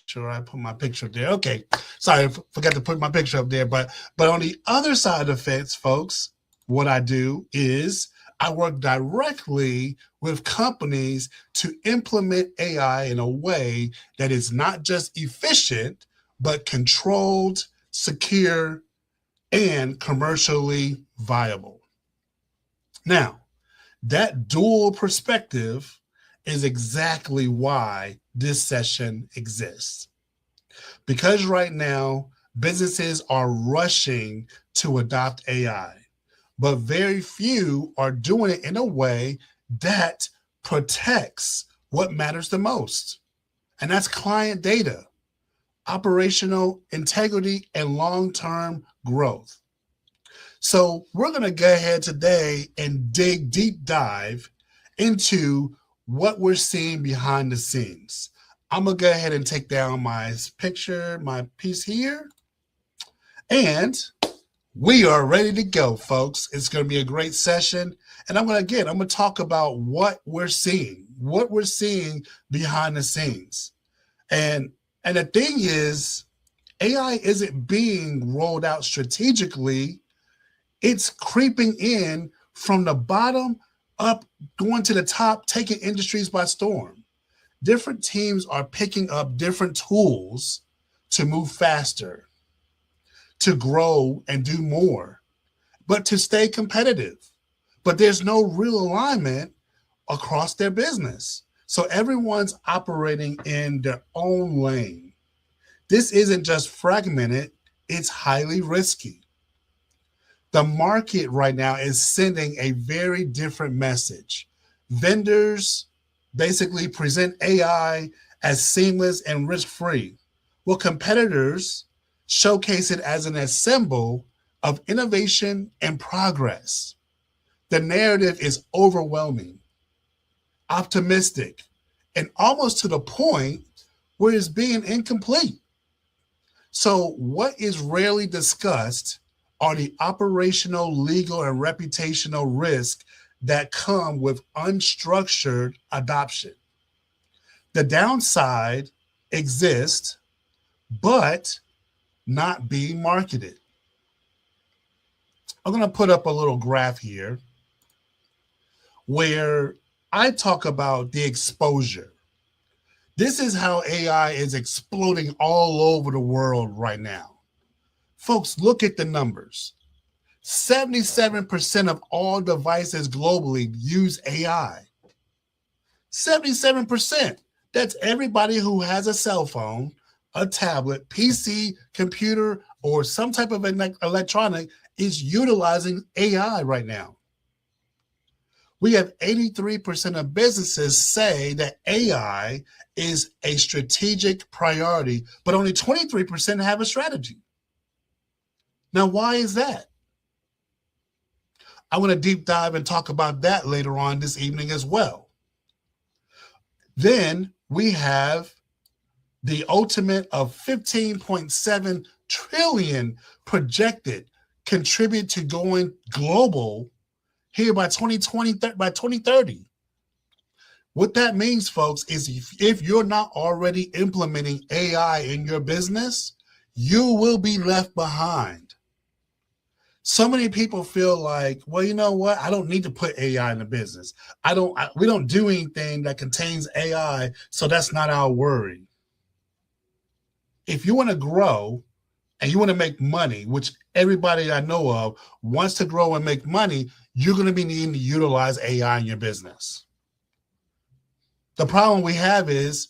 sure I put my picture up there. Okay, sorry, I forgot to put my picture up there. But on the other side of the fence, folks, what I do is I work directly with companies to implement AI in a way that is not just efficient, but controlled, secure, and commercially viable. Now, that dual perspective is exactly why this session exists. Because right now, businesses are rushing to adopt AI, but very few are doing it in a way that protects what matters the most. And that's client data, operational integrity, and long-term growth. So we're going to go ahead today and deep dive into what we're seeing behind the scenes. I'm going to go ahead and take down my picture, my piece here. And we are ready to go, folks. It's going to be a great session. And I'm going to talk about what we're seeing behind the scenes. And the thing is, AI isn't being rolled out strategically. It's creeping in from the bottom up, going to the top, taking industries by storm. Different teams are picking up different tools to move faster, to grow and do more, but to stay competitive. But there's no real alignment across their business. So everyone's operating in their own lane. This isn't just fragmented, it's highly risky. The market right now is sending a very different message. Vendors basically present AI as seamless and risk-free, while competitors showcase it as an symbol of innovation and progress. The narrative is overwhelming, optimistic, and almost to the point where it's being incomplete. So what is rarely discussed are the operational, legal, and reputational risks that come with unstructured adoption. The downside exists, but not being marketed. I'm going to put up a little graph here where I talk about the exposure. This is how AI is exploding all over the world right now. Folks, look at the numbers. 77% of all devices globally use AI. 77%. That's everybody who has a cell phone, a tablet, PC, computer, or some type of electronic is utilizing AI right now. We have 83% of businesses say that AI is a strategic priority, but only 23% have a strategy. Now, why is that? I want to deep dive and talk about that later on this evening as well. Then we have the ultimate of 15.7 trillion projected contribute to going global here by 2030. What that means, folks, is if you're not already implementing AI in your business, you will be left behind. So many people feel like, well, you know what? I don't need to put AI in the business. We don't do anything that contains AI, so that's not our worry. If you want to grow and you want to make money, which everybody I know of wants to grow and make money, you're going to be needing to utilize AI in your business. The problem we have is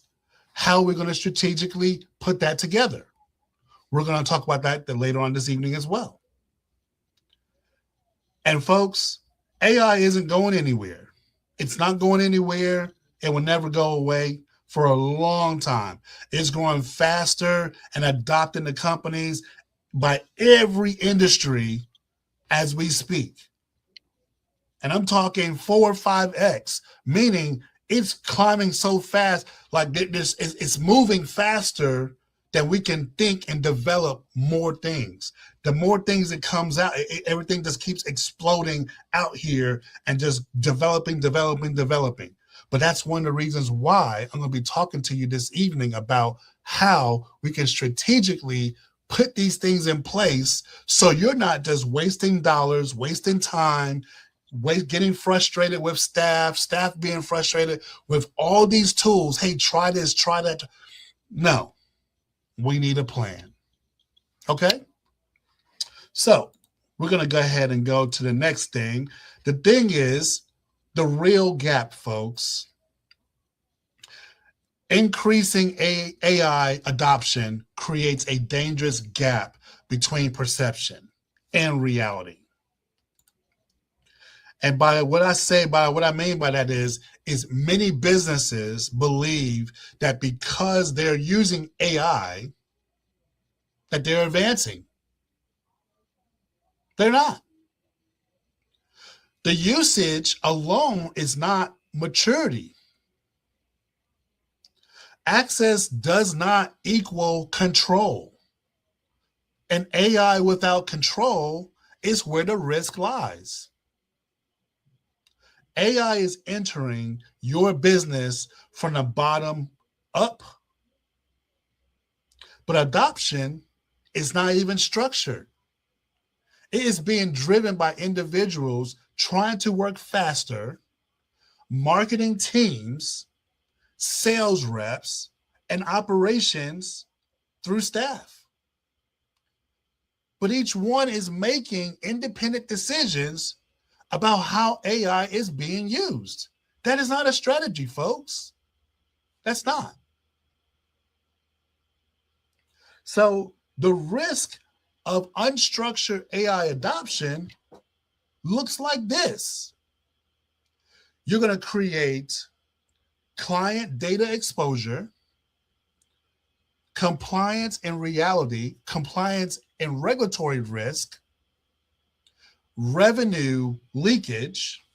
how we're going to strategically put that together. We're going to talk about that later on this evening as well. And folks, AI isn't going anywhere. It's not going anywhere. It will never go away for a long time. It's growing faster and adopting the companies by every industry as we speak. And I'm talking 4 or 5x, meaning it's climbing so fast, like it's moving faster than we can think and develop more things. The more things that comes out, everything just keeps exploding out here and just developing. But that's one of the reasons why I'm going to be talking to you this evening about how we can strategically put these things in place so you're not just wasting dollars, wasting time, getting frustrated with staff being frustrated with all these tools. Hey, try this, try that. No, we need a plan. Okay? So we're going to go ahead and go to the next thing. The thing is the real gap, folks. Increasing AI adoption creates a dangerous gap between perception and reality. And by what I mean by that is many businesses believe that because they're using AI, that they're advancing. They're not. The usage alone is not maturity. Access does not equal control. And AI without control is where the risk lies. AI is entering your business from the bottom up, but adoption is not even structured. It is being driven by individuals trying to work faster, marketing teams, sales reps, and operations through staff. But each one is making independent decisions about how AI is being used. That is not a strategy, folks. That's not. So the risk of unstructured AI adoption looks like this. You're going to create client data exposure, compliance and regulatory risk, revenue leakage,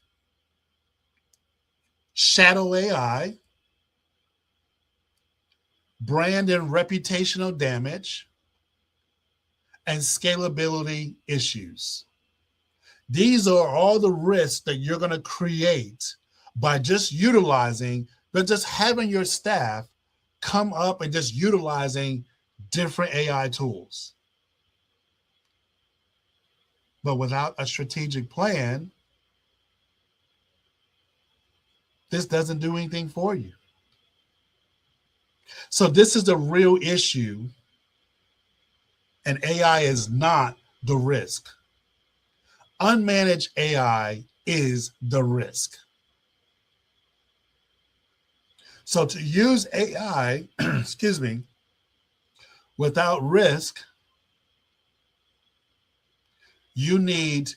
shadow AI, brand and reputational damage, and scalability issues. These are all the risks that you're going to create by just having your staff come up and just utilizing different AI tools. But without a strategic plan, this doesn't do anything for you. So this is the real issue, and AI is not the risk. Unmanaged AI is the risk. So to use AI, without risk, you need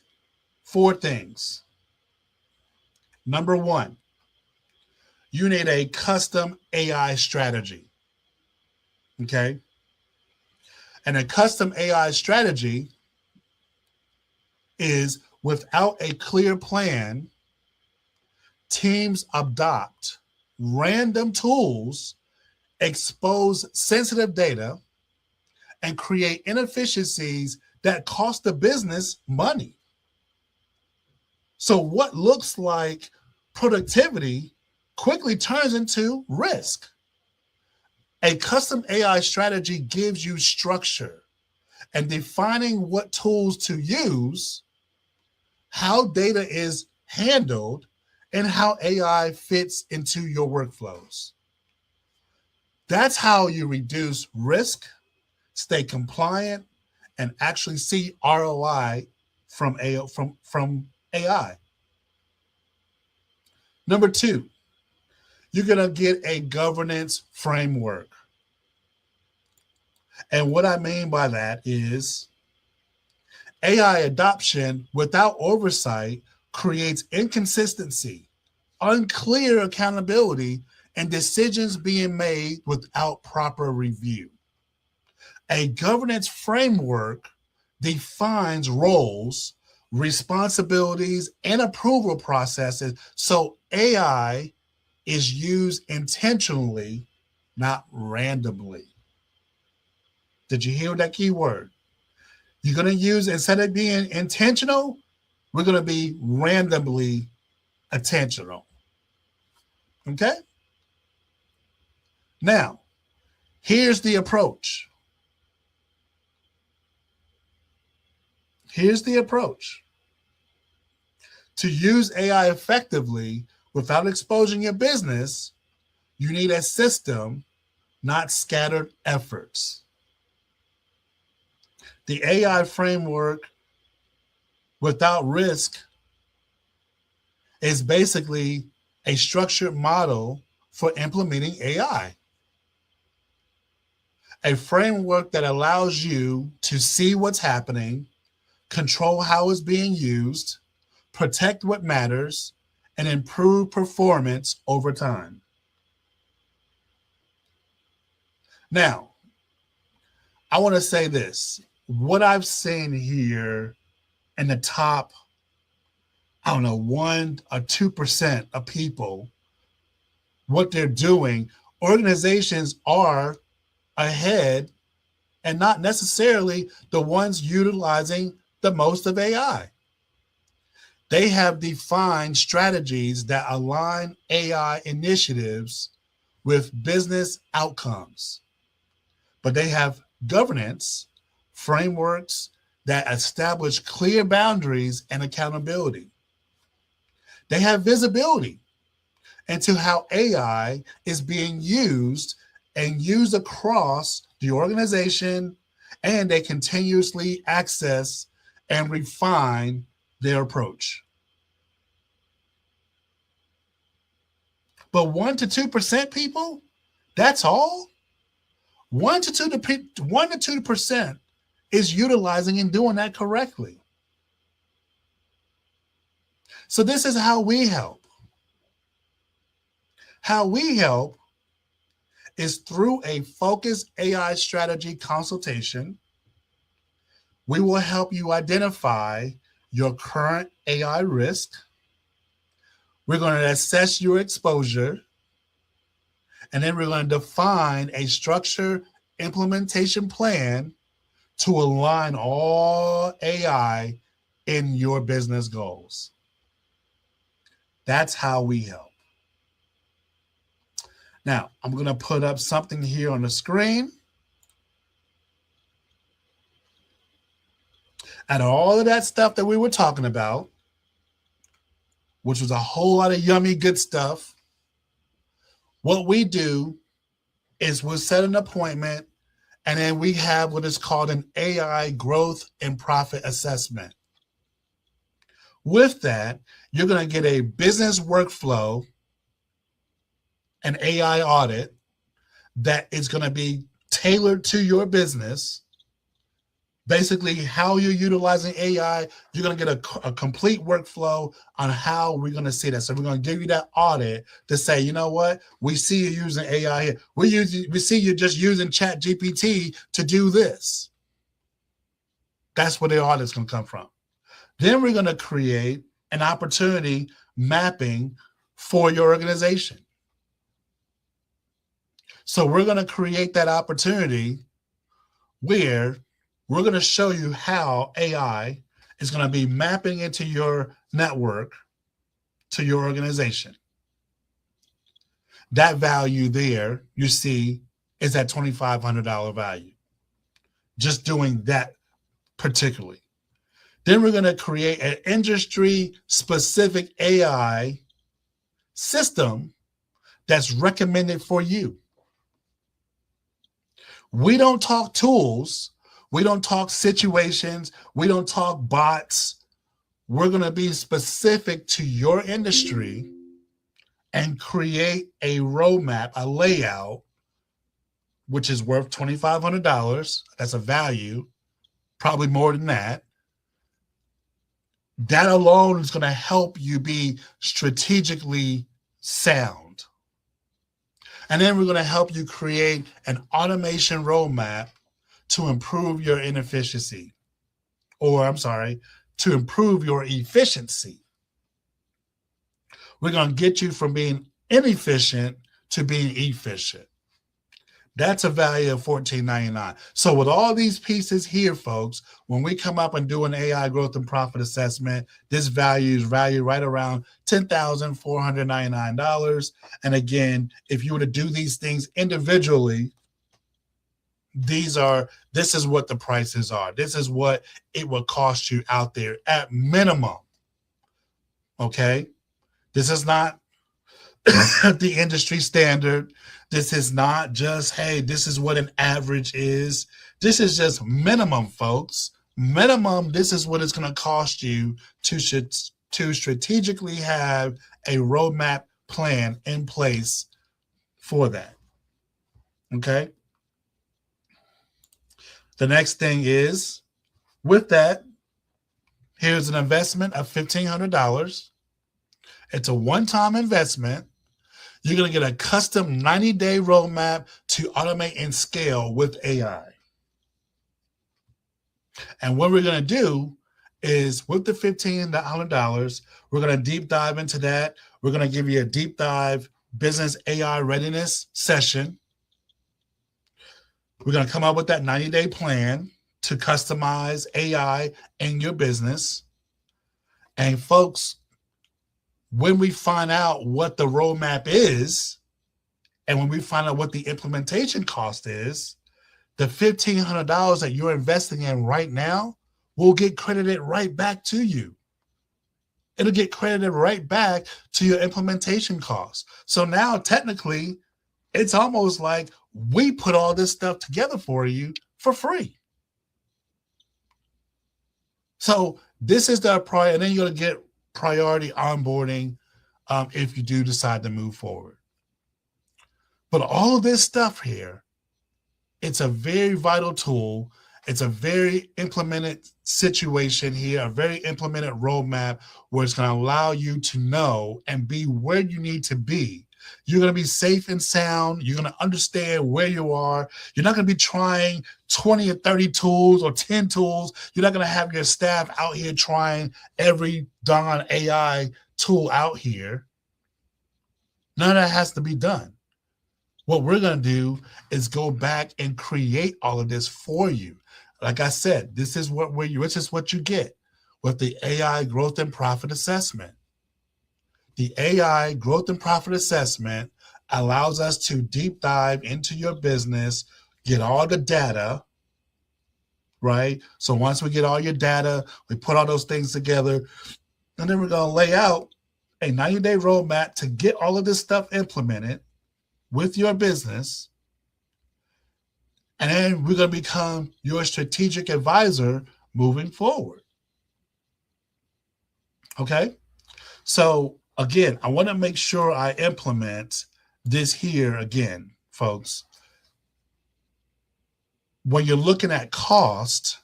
4 things. Number 1, you need a custom AI strategy. Okay? And a custom AI strategy is without a clear plan, teams adopt random tools, expose sensitive data, and create inefficiencies that cost the business money. So what looks like productivity quickly turns into risk. A custom AI strategy gives you structure and defining what tools to use, how data is handled, and how AI fits into your workflows. That's how you reduce risk, stay compliant, and actually see ROI from AI. Number 2, you're going to get a governance framework. And what I mean by that is AI adoption without oversight creates inconsistency, unclear accountability, and decisions being made without proper review. A governance framework defines roles, responsibilities, and approval processes so AI is used intentionally, not randomly. Did you hear that key word? You're going to use, instead of being intentional, we're going to be randomly attentional. Okay? Now, here's the approach. Here's the approach. To use AI effectively without exposing your business, you need a system, not scattered efforts. The AI framework without risk is basically a structured model for implementing AI. A framework that allows you to see what's happening, control how it's being used, protect what matters, and improve performance over time. Now, I want to say this. What I've seen here in the top, 1 or 2% of people, what they're doing, organizations are ahead and not necessarily the ones utilizing the most of AI. They have defined strategies that align AI initiatives with business outcomes, but they have governance frameworks that establish clear boundaries and accountability. They have visibility into how AI is being used and used across the organization, and they continuously access and refine their approach. But 1 to 2% people, that's all. 1 to 2% is utilizing and doing that correctly. So this is how we help. How we help is through a focused AI strategy consultation. We will help you identify your current AI risk. We're going to assess your exposure, and then we're going to define a structured implementation plan to align all AI in your business goals. That's how we help. Now, I'm going to put up something here on the screen. Out of all of that stuff that we were talking about, which was a whole lot of yummy good stuff, what we do is we'll set an appointment, and then we have what is called an AI growth and profit assessment. With that, you're going to get a business workflow, an AI audit that is going to be tailored to your business. Basically, how you're utilizing AI, you're going to get a complete workflow on how we're going to see that. So we're going to give you that audit to say, you know what, we see you using AI here. We see you just using ChatGPT to do this. That's where the audit's going to come from. Then we're going to create an opportunity mapping for your organization. So we're going to create that opportunity where we're going to show you how AI is going to be mapping into your network to your organization. That value there, you see, is at $2,500 value. Just doing that particularly. Then we're going to create an industry-specific AI system that's recommended for you. We don't talk tools. We don't talk situations. We don't talk bots. We're going to be specific to your industry and create a roadmap, a layout, which is worth $2,500. That's a value, probably more than that. That alone is going to help you be strategically sound. And then we're going to help you create an automation roadmap to improve your efficiency. We're going to get you from being inefficient to being efficient. That's a value of $14.99. So with all these pieces here, folks, when we come up and do an AI growth and profit assessment, this value is valued right around $10,499. And again, if you were to do these things individually, this is what the prices are. This is what it will cost you out there at minimum. Okay? This is not the industry standard. This is not just, hey, this is what an average is. This is just minimum, folks. Minimum, this is what it's going to cost you to strategically have a roadmap plan in place for that. Okay? The next thing is, with that, here's an investment of $1,500. It's a one-time investment. You're going to get a custom 90-day roadmap to automate and scale with AI. And what we're going to do is, with the $1,500, we're going to deep dive into that. We're going to give you a deep dive business AI readiness session. We're going to come up with that 90-day plan to customize AI in your business. And folks, when we find out what the roadmap is, and when we find out what the implementation cost is, the $1,500 that you're investing in right now will get credited right back to you. It'll get credited right back to your implementation costs. So now, technically, it's almost like we put all this stuff together for you for free. So this is the priority, and then you're going to get priority onboarding if you do decide to move forward. But all this stuff here, it's a very vital tool. It's a very implemented situation here, a very implemented roadmap where it's going to allow you to know and be where you need to be. You're going to be safe and sound. You're going to understand where you are. You're not going to be trying 20 or 30 tools or 10 tools. You're not going to have your staff out here trying every darn AI tool out here. None of that has to be done. What we're going to do is go back and create all of this for you. Like I said, this is what you get with the AI growth and profit assessment. The AI growth and profit assessment allows us to deep dive into your business, get all the data, right? So once we get all your data, we put all those things together, and then we're going to lay out a 90-day roadmap to get all of this stuff implemented with your business. And then we're going to become your strategic advisor moving forward. Okay? So again, I want to make sure I implement this here again, folks. When you're looking at cost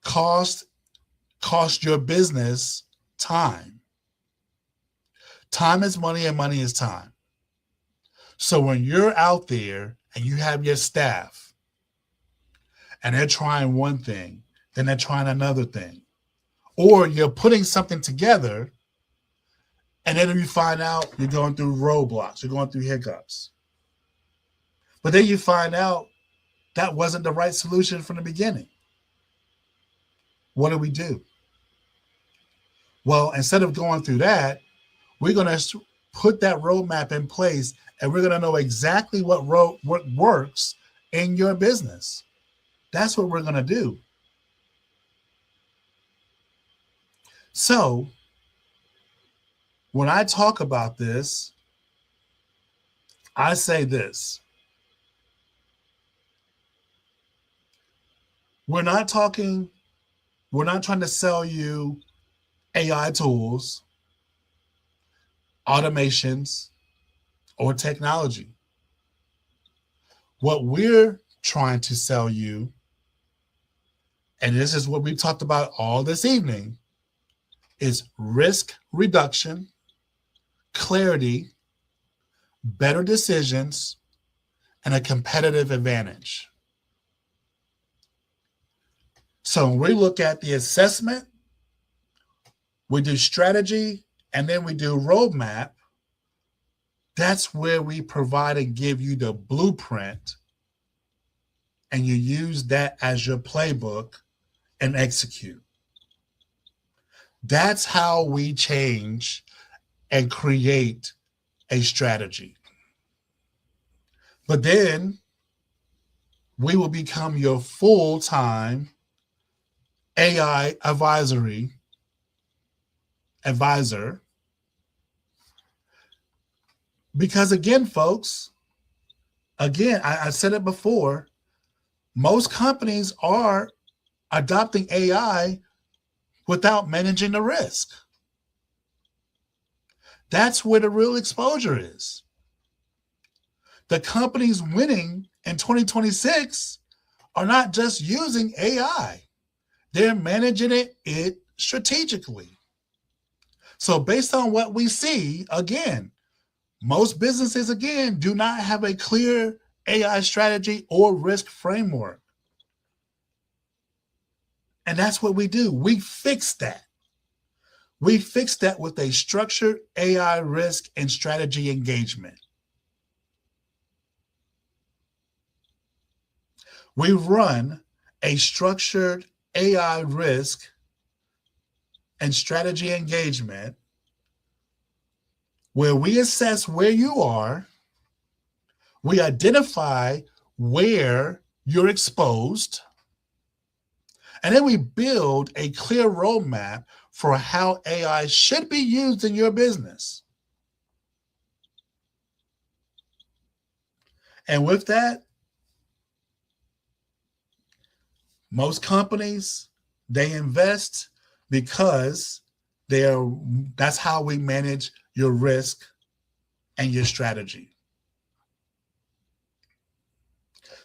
costs your business time. Time is money and money is time. So when you're out there and you have your staff and they're trying one thing, then they're trying another thing, or you're putting something together and then you find out you're going through roadblocks, you're going through hiccups. But then you find out that wasn't the right solution from the beginning. What do we do? Well, instead of going through that, we're going to put that roadmap in place, and we're going to know exactly what works in your business. That's what we're going to do. So when I talk about this, I say this. We're not trying to sell you AI tools, automations, or technology. What we're trying to sell you, and this is what we talked about all this evening, is risk reduction, clarity, better decisions, and a competitive advantage. So when we look at the assessment, we do strategy, and then we do roadmap. That's where we provide and give you the blueprint, and you use that as your playbook and execute. That's how we change and create a strategy. But then we will become your full-time AI advisor. Because again, folks, I said it before, most companies are adopting AI without managing the risk. That's where the real exposure is. The companies winning in 2026 are not just using AI. They're managing it strategically. So based on what we see, again, most businesses, again, do not have a clear AI strategy or risk framework. And that's what we do. We fix that. We fix that with a structured AI risk and strategy engagement. We run a structured AI risk and strategy engagement where we assess where you are, we identify where you're exposed, and then we build a clear roadmap for how AI should be used in your business. And with that, most companies, they invest because that's how we manage your risk and your strategy.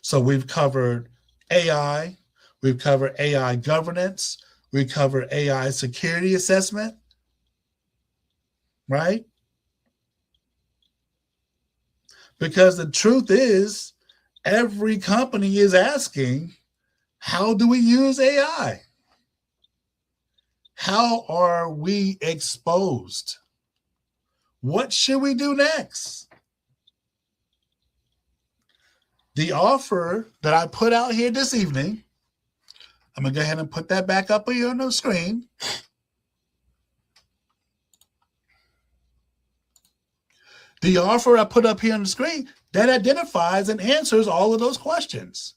So we've covered AI, we've covered AI governance, we covered AI security assessment, right? Because the truth is, every company is asking, how do we use AI? How are we exposed? What should we do next? The offer that I put out here this evening, I'm going to go ahead and put that back up here on the screen. The offer I put up here on the screen, that identifies and answers all of those questions.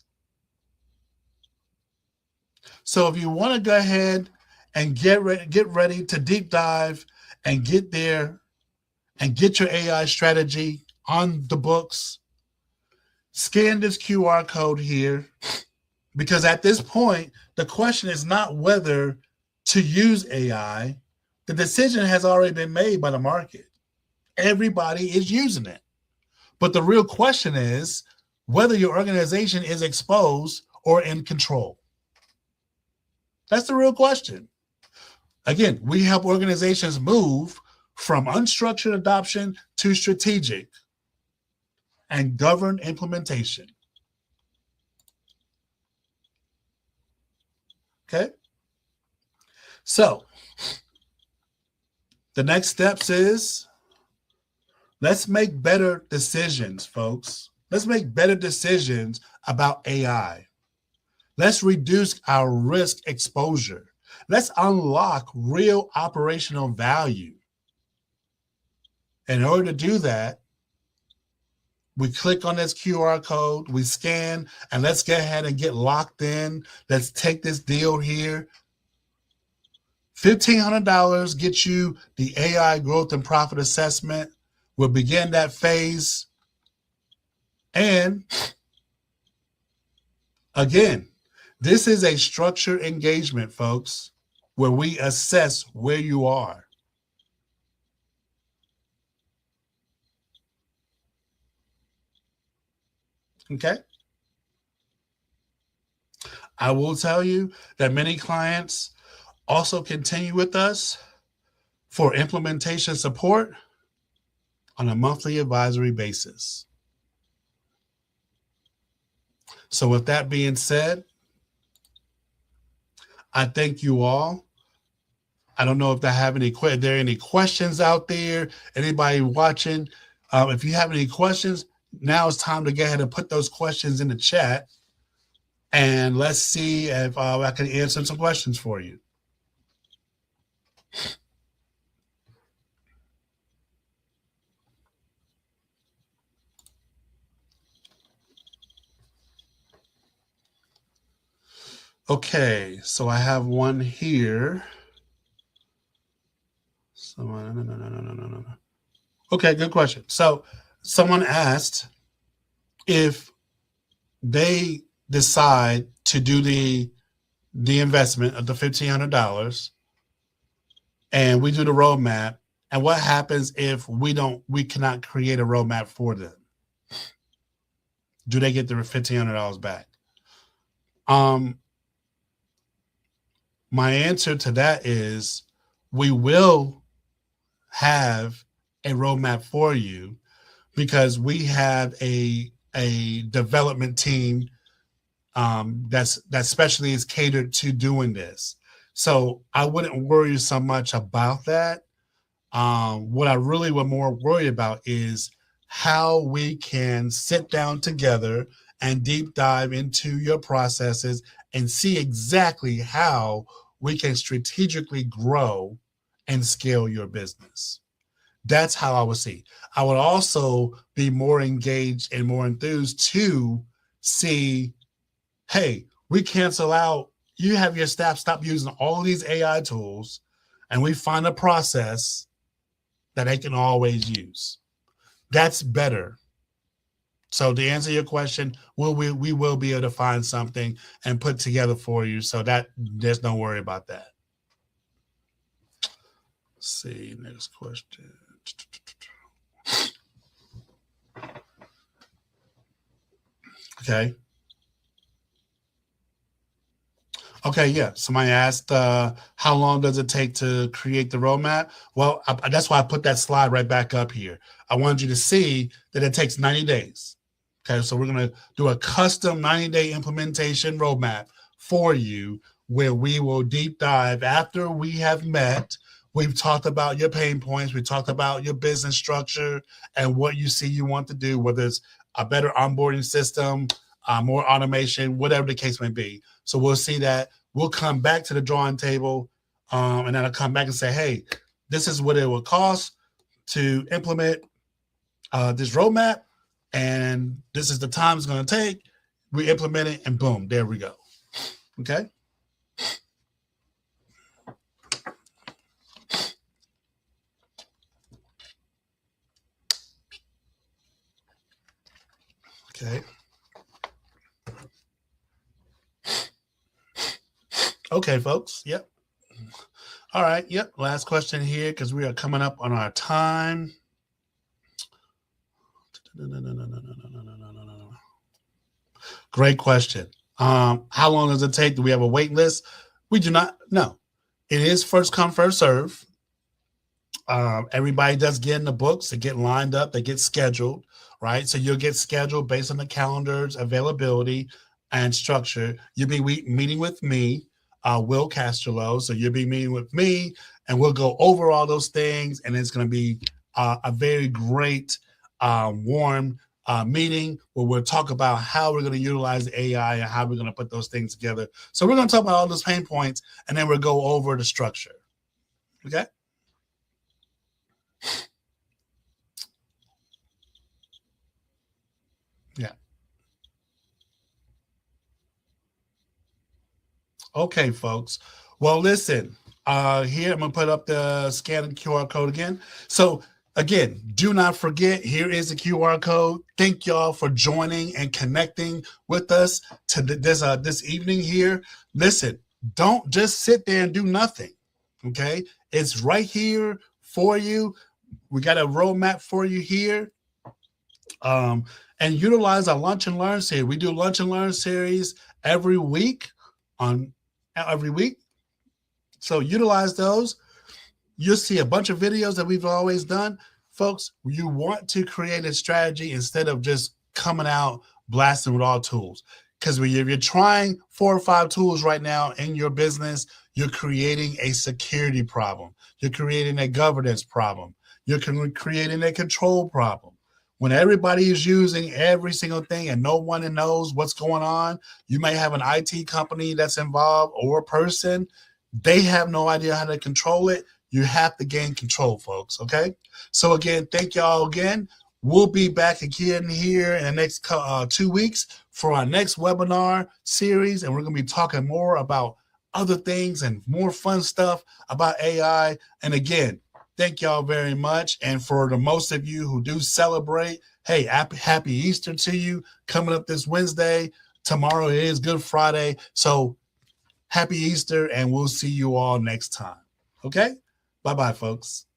So if you want to go ahead and get ready to deep dive and get there and get your AI strategy on the books, scan this QR code here, because at this point, the question is not whether to use AI. The decision has already been made by the market. Everybody is using it. But the real question is whether your organization is exposed or in control. That's the real question. Again, we help organizations move from unstructured adoption to strategic and governed implementation. Okay? So, the next steps is let's make better decisions, folks. Let's make better decisions about AI. Let's reduce our risk exposure. Let's unlock real operational value. In order to do that, we click on this QR code, we scan, and let's go ahead and get locked in. Let's take this deal here. $1,500 gets you the AI growth and profit assessment. We'll begin that phase. And again, this is a structured engagement, folks, where we assess where you are. Okay? I will tell you that many clients also continue with us for implementation support on a monthly advisory basis. So with that being said, I thank you all. I don't know if there are any questions out there. Anybody watching, If you have any questions, now it's time to go ahead and put those questions in the chat. And let's see if I can answer some questions for you. Okay, so I have one here. No. Okay, good question. So someone asked if they decide to do the investment of the $1,500 and we do the roadmap, and what happens if we cannot create a roadmap for them? Do they get their $1,500 back? My answer to that is we will have a roadmap for you because we have a development team that especially is catered to doing this. So I wouldn't worry so much about that. What I really would more worry about is how we can sit down together and deep dive into your processes and see exactly how we can strategically grow and scale your business. That's how I would see. I would also be more engaged and more enthused to see, hey, we cancel out, you have your staff stop using all these AI tools, and we find a process that they can always use. That's better. So to answer your question, we will be able to find something and put together for you so that there's no worry about that. Let's see, next question. Okay. Okay, yeah. Somebody asked, how long does it take to create the roadmap? Well, that's why I put that slide right back up here. I wanted you to see that it takes 90 days. Okay, so we're going to do a custom 90-day implementation roadmap for you where we will deep dive after we have met. We've talked about your pain points. We talked about your business structure and what you see you want to do, whether it's a better onboarding system, more automation, whatever the case may be. So we'll see that. We'll come back to the drawing table, and then I'll come back and say, hey, this is what it will cost to implement this roadmap, and this is the time it's going to take. We implement it, and boom, there we go. Okay? Okay. Okay, folks. Yep. All right. Yep. Last question here because we are coming up on our time. Great question. How long does it take? Do we have a wait list? We do not. No. It is first come, first serve. Everybody does get in the books. They get lined up. They get scheduled, right? So you'll get scheduled based on the calendar's availability and structure. You'll be meeting with me, Will Castello. So you'll be meeting with me, and we'll go over all those things. And it's going to be a very great, warm meeting where we'll talk about how we're going to utilize AI and how we're going to put those things together. So we're going to talk about all those pain points, and then we'll go over the structure. Okay? Yeah. Okay, folks. Well, listen, here I'm going to put up the scan and QR code again. So again, do not forget, here is the QR code. Thank y'all for joining and connecting with us to this evening here. Listen, don't just sit there and do nothing. Okay. It's right here for you. We got a roadmap for you here. And utilize our Lunch and Learn series. We do Lunch and Learn series every week. So utilize those. You'll see a bunch of videos that we've always done. Folks, you want to create a strategy instead of just coming out blasting with all tools. Because if you're trying 4 or 5 tools right now in your business, you're creating a security problem. You're creating a governance problem. You're creating a control problem. When everybody is using every single thing and no one knows what's going on, you may have an IT company that's involved or a person. They have no idea how to control it. You have to gain control, folks. Okay. So again, thank y'all again. We'll be back again here in the next 2 weeks for our next webinar series. And we're going to be talking more about other things and more fun stuff about AI. And again, thank y'all very much. And for the most of you who do celebrate, hey, happy Easter to you coming up this Wednesday. Tomorrow is Good Friday. So happy Easter, and we'll see you all next time. Okay? Bye-bye, folks.